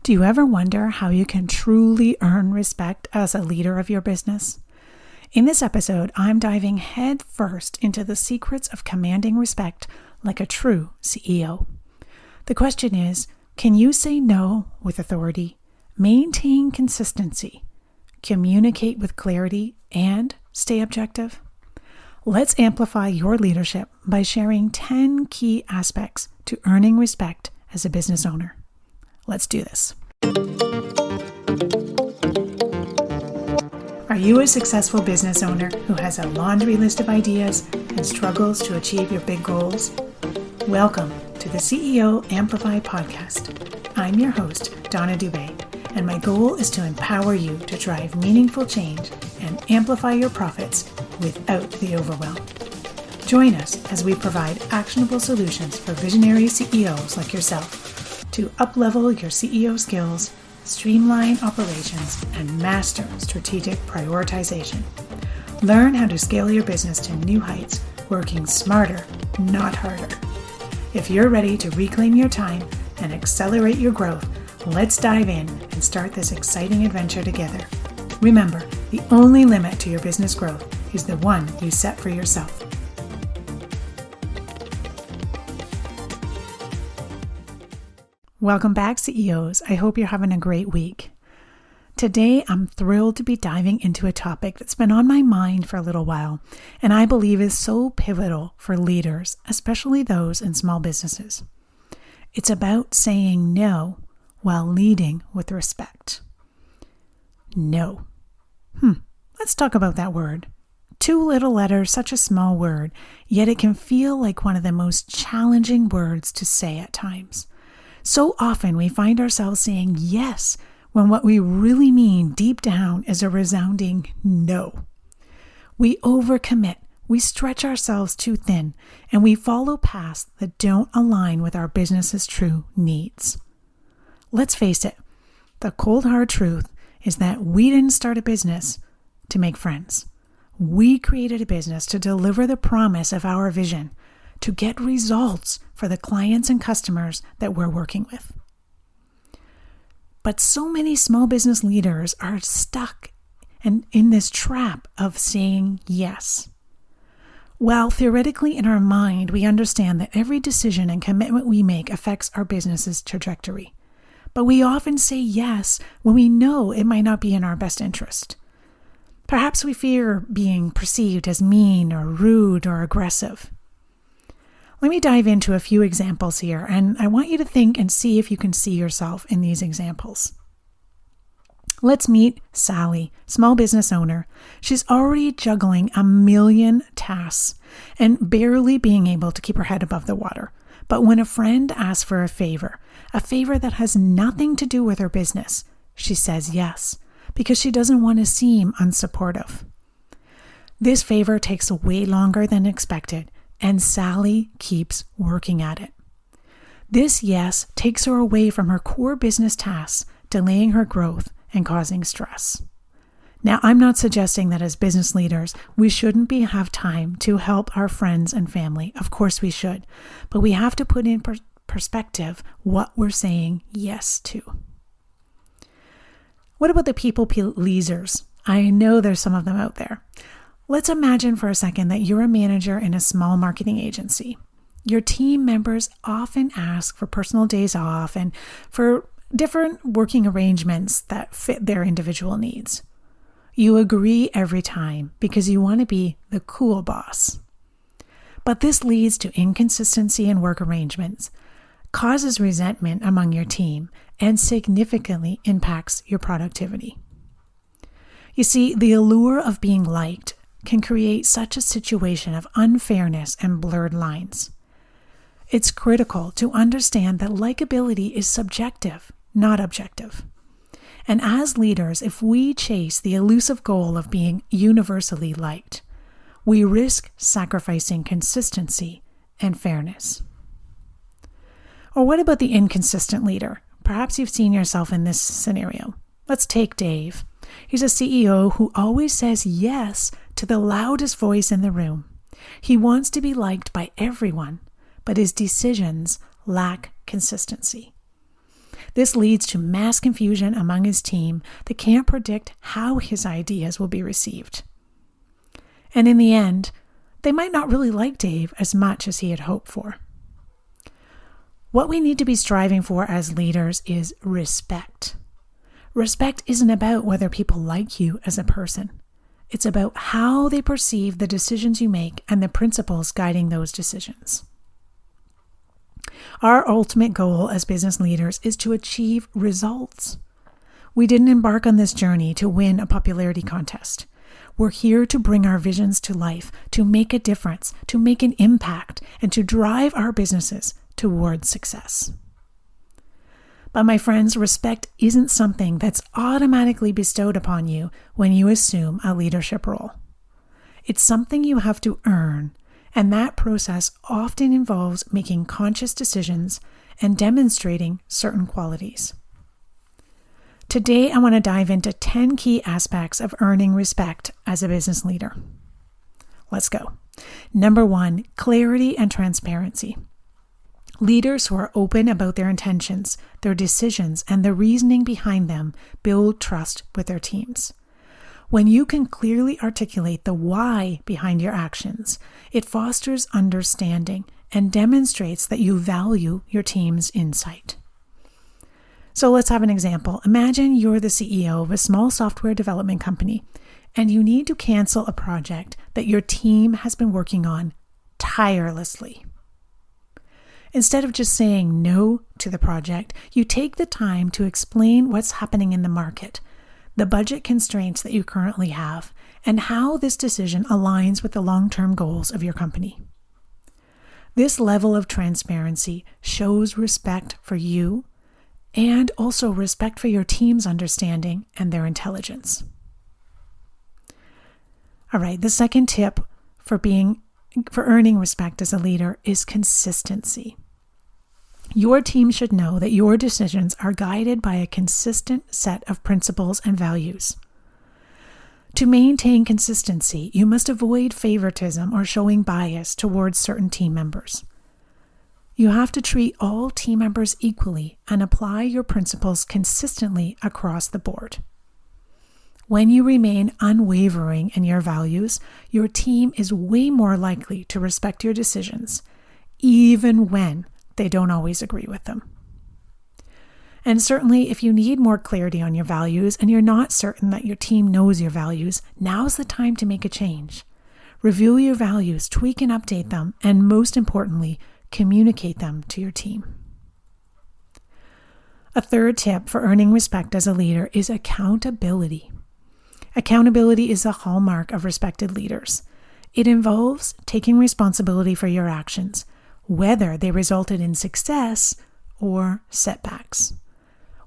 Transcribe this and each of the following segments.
Do you ever wonder how you can truly earn respect as a leader of your business? In this episode, I'm diving head first into the secrets of commanding respect like a true CEO. The question is, can you say no with authority, maintain consistency, communicate with clarity, and stay objective? Let's amplify your leadership by sharing 10 key aspects to earning respect as a business owner. Let's do this. Are you a successful business owner who has a laundry list of ideas and struggles to achieve your big goals? Welcome to the CEO Amplify podcast. I'm your host, Donna Dubé, and my goal is to empower you to drive meaningful change and amplify your profits without the overwhelm. Join us as we provide actionable solutions for visionary CEOs like yourself to uplevel your CEO skills, streamline operations, and master strategic prioritization. Learn how to scale your business to new heights, working smarter, not harder. If you're ready to reclaim your time and accelerate your growth, let's dive in and start this exciting adventure together. Remember, the only limit to your business growth is the one you set for yourself. Welcome back, CEOs. I hope you're having a great week. Today, I'm thrilled to be diving into a topic that's been on my mind for a little while, and I believe is so pivotal for leaders, especially those in small businesses. It's about saying no while leading with respect. No. Let's talk about that word. 2 little letters, such a small word, yet it can feel like one of the most challenging words to say at times. So often we find ourselves saying yes when what we really mean deep down is a resounding no. We overcommit, we stretch ourselves too thin, and we follow paths that don't align with our business's true needs. Let's face it, the cold hard truth is that we didn't start a business to make friends. We created a business to deliver the promise of our vision, to get results for the clients and customers that we're working with. But so many small business leaders are stuck in this trap of saying yes. While theoretically in our mind, we understand that every decision and commitment we make affects our business's trajectory. But we often say yes when we know it might not be in our best interest. Perhaps we fear being perceived as mean or rude or aggressive. Let me dive into a few examples here, and I want you to think and see if you can see yourself in these examples. Let's meet Sally, small business owner. She's already juggling a million tasks and barely being able to keep her head above the water. But when a friend asks for a favor that has nothing to do with her business, she says yes, because she doesn't want to seem unsupportive. This favor takes way longer than expected, and Sally keeps working at it. This yes takes her away from her core business tasks, delaying her growth and causing stress. Now, I'm not suggesting that as business leaders, we shouldn't have time to help our friends and family. Of course we should, but we have to put in perspective what we're saying yes to. What about the people pleasers? I know there's some of them out there. Let's imagine for a second that you're a manager in a small marketing agency. Your team members often ask for personal days off and for different working arrangements that fit their individual needs. You agree every time because you want to be the cool boss. But this leads to inconsistency in work arrangements, causes resentment among your team, and significantly impacts your productivity. You see, the allure of being liked can create such a situation of unfairness and blurred lines. It's critical to understand that likability is subjective, not objective. And as leaders, if we chase the elusive goal of being universally liked, we risk sacrificing consistency and fairness. Or what about the inconsistent leader? Perhaps you've seen yourself in this scenario. Let's take Dave. He's a CEO who always says yes to the loudest voice in the room. He wants to be liked by everyone, but his decisions lack consistency. This leads to mass confusion among his team that can't predict how his ideas will be received. And in the end, they might not really like Dave as much as he had hoped for. What we need to be striving for as leaders is respect. Respect isn't about whether people like you as a person. It's about how they perceive the decisions you make and the principles guiding those decisions. Our ultimate goal as business leaders is to achieve results. We didn't embark on this journey to win a popularity contest. We're here to bring our visions to life, to make a difference, to make an impact, and to drive our businesses towards success. But my friends, respect isn't something that's automatically bestowed upon you when you assume a leadership role. It's something you have to earn, and that process often involves making conscious decisions and demonstrating certain qualities. Today, I want to dive into 10 key aspects of earning respect as a business leader. Let's go. Number 1, clarity and transparency. Leaders who are open about their intentions, their decisions, and the reasoning behind them build trust with their teams. When you can clearly articulate the why behind your actions, it fosters understanding and demonstrates that you value your team's insight. So let's have an example. Imagine you're the CEO of a small software development company, and you need to cancel a project that your team has been working on tirelessly. Instead of just saying no to the project, you take the time to explain what's happening in the market, the budget constraints that you currently have, and how this decision aligns with the long-term goals of your company. This level of transparency shows respect for you and also respect for your team's understanding and their intelligence. All right, the second tip for earning respect as a leader is consistency. Your team should know that your decisions are guided by a consistent set of principles and values. To maintain consistency, you must avoid favoritism or showing bias towards certain team members. You have to treat all team members equally and apply your principles consistently across the board. When you remain unwavering in your values, your team is way more likely to respect your decisions, even when they don't always agree with them. And certainly, if you need more clarity on your values and you're not certain that your team knows your values, now's the time to make a change. Review your values, tweak and update them, and most importantly, communicate them to your team. A third tip for earning respect as a leader is accountability. Accountability is a hallmark of respected leaders. It involves taking responsibility for your actions, whether they resulted in success or setbacks.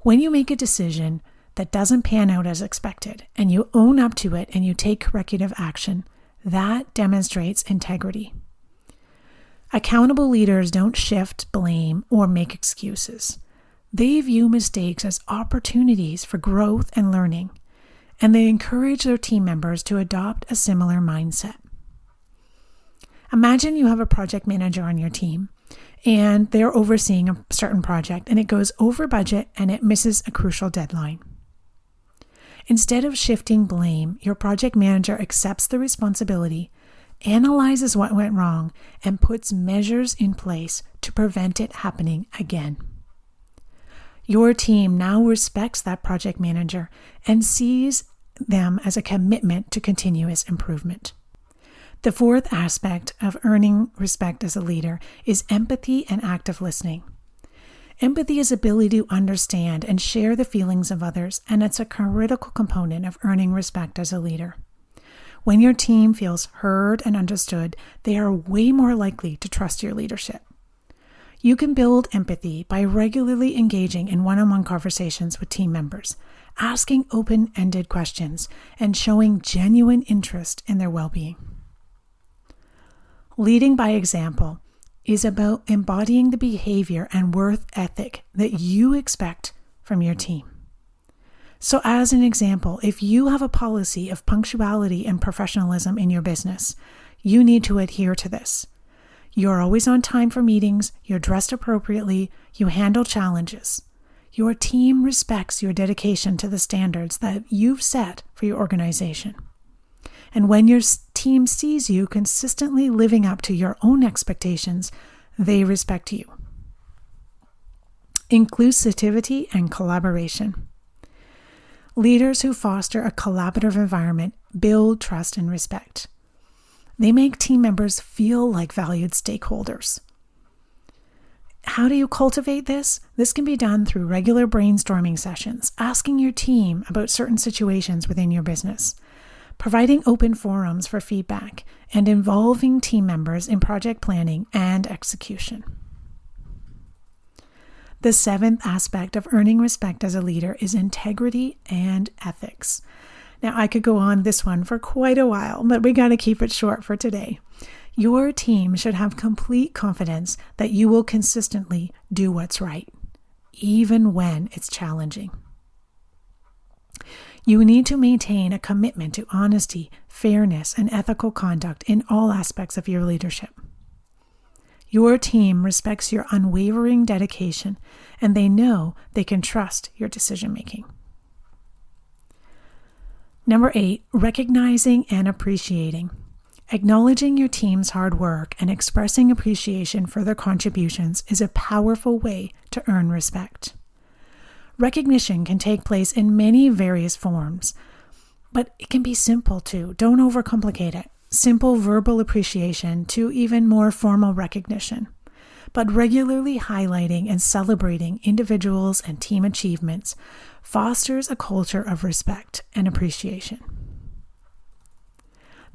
When you make a decision that doesn't pan out as expected and you own up to it and you take corrective action, that demonstrates integrity. Accountable leaders don't shift, blame, or make excuses. They view mistakes as opportunities for growth and learning, and they encourage their team members to adopt a similar mindset. Imagine you have a project manager on your team, and they're overseeing a certain project, and it goes over budget and it misses a crucial deadline. Instead of shifting blame, your project manager accepts the responsibility, analyzes what went wrong, and puts measures in place to prevent it happening again. Your team now respects that project manager and sees them as a commitment to continuous improvement. The fourth aspect of earning respect as a leader is empathy and active listening. Empathy is the ability to understand and share the feelings of others, and it's a critical component of earning respect as a leader. When your team feels heard and understood, they are way more likely to trust your leadership. You can build empathy by regularly engaging in one-on-one conversations with team members, asking open-ended questions, and showing genuine interest in their well-being. Leading by example is about embodying the behavior and work ethic that you expect from your team. So as an example, if you have a policy of punctuality and professionalism in your business, you need to adhere to this. You're always on time for meetings, you're dressed appropriately, you handle challenges. Your team respects your dedication to the standards that you've set for your organization. And when your team sees you consistently living up to your own expectations, they respect you. Inclusivity and collaboration. Leaders who foster a collaborative environment build trust and respect. They make team members feel like valued stakeholders. How do you cultivate this? This can be done through regular brainstorming sessions, asking your team about certain situations within your business, providing open forums for feedback, and involving team members in project planning and execution. The seventh aspect of earning respect as a leader is integrity and ethics. Now, I could go on this one for quite a while, but we got to keep it short for today. Your team should have complete confidence that you will consistently do what's right, even when it's challenging. You need to maintain a commitment to honesty, fairness, and ethical conduct in all aspects of your leadership. Your team respects your unwavering dedication, and they know they can trust your decision-making. Number 8, recognizing and appreciating. Acknowledging your team's hard work and expressing appreciation for their contributions is a powerful way to earn respect. Recognition can take place in many various forms, but it can be simple too. Don't overcomplicate it. Simple verbal appreciation to even more formal recognition, but regularly highlighting and celebrating individuals and team achievements fosters a culture of respect and appreciation.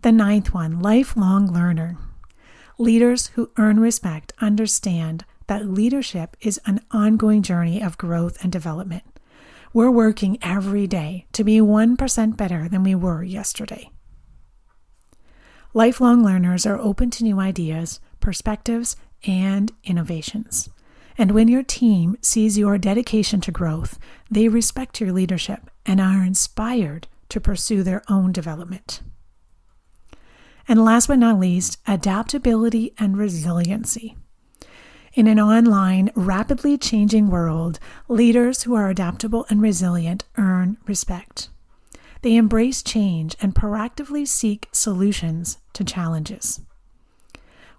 The 9th one, lifelong learner. Leaders who earn respect understand that leadership is an ongoing journey of growth and development. We're working every day to be 1% better than we were yesterday. Lifelong learners are open to new ideas, perspectives, and innovations. And when your team sees your dedication to growth, they respect your leadership and are inspired to pursue their own development. And last but not least, adaptability and resiliency. In an online, rapidly changing world, leaders who are adaptable and resilient earn respect. They embrace change and proactively seek solutions to challenges.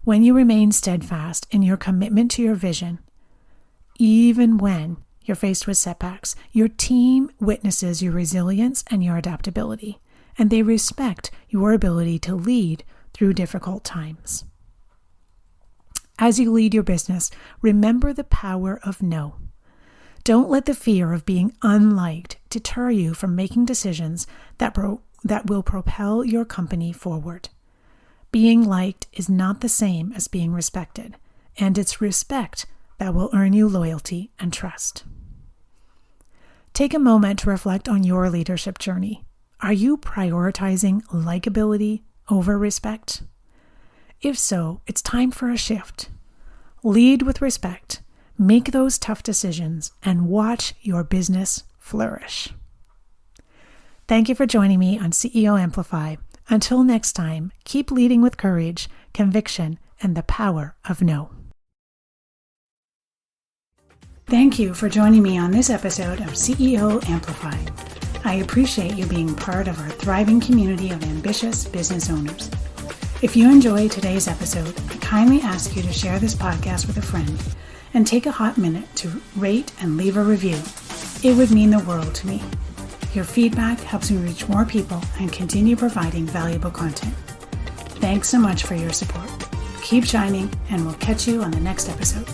When you remain steadfast in your commitment to your vision, even when you're faced with setbacks, your team witnesses your resilience and your adaptability, and they respect your ability to lead through difficult times. As you lead your business, remember the power of no. Don't let the fear of being unliked deter you from making decisions that will propel your company forward. Being liked is not the same as being respected, and it's respect that will earn you loyalty and trust. Take a moment to reflect on your leadership journey. Are you prioritizing likability over respect? If so, it's time for a shift. Lead with respect, make those tough decisions, and watch your business flourish. Thank you for joining me on CEO Amplify. Until next time, keep leading with courage, conviction, and the power of no. Thank you for joining me on this episode of CEO Amplify. I appreciate you being part of our thriving community of ambitious business owners. If you enjoyed today's episode, I kindly ask you to share this podcast with a friend and take a hot minute to rate and leave a review. It would mean the world to me. Your feedback helps me reach more people and continue providing valuable content. Thanks so much for your support. Keep shining, and we'll catch you on the next episode.